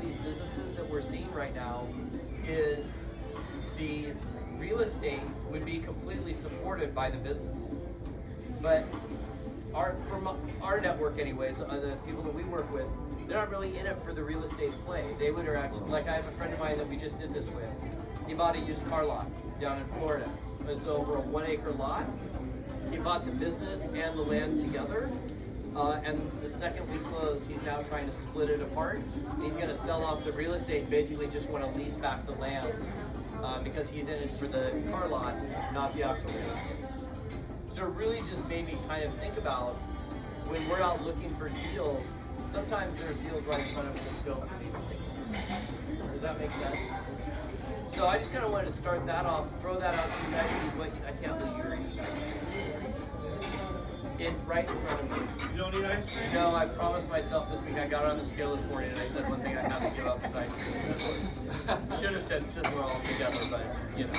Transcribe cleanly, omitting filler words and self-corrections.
these businesses that we're seeing right now is the real estate would be completely supported by the business. But from our network anyways, the people that we work with, they're not really in it for the real estate play. They would actually, like I have a friend of mine that we just did this with. He bought a used car lot down in Florida. It's over a 1 acre lot. He bought the business and the land together. And the second we close, he's now trying to split it apart. He's going to sell off the real estate, basically just want to lease back the land because he's in it for the car lot, not the actual real estate. So it really just made me kind of think about when we're out looking for deals, sometimes there's deals right in front of us that don't even think. Does that make sense? So I just kind of wanted to start that off, throw that out to you guys, see what I can't believe you're eating. Right in front of me. You don't need ice cream? No, I promised myself this week. I got on the scale this morning and I said one thing I have to give up is ice cream. Should have said Sizzler altogether, but you know.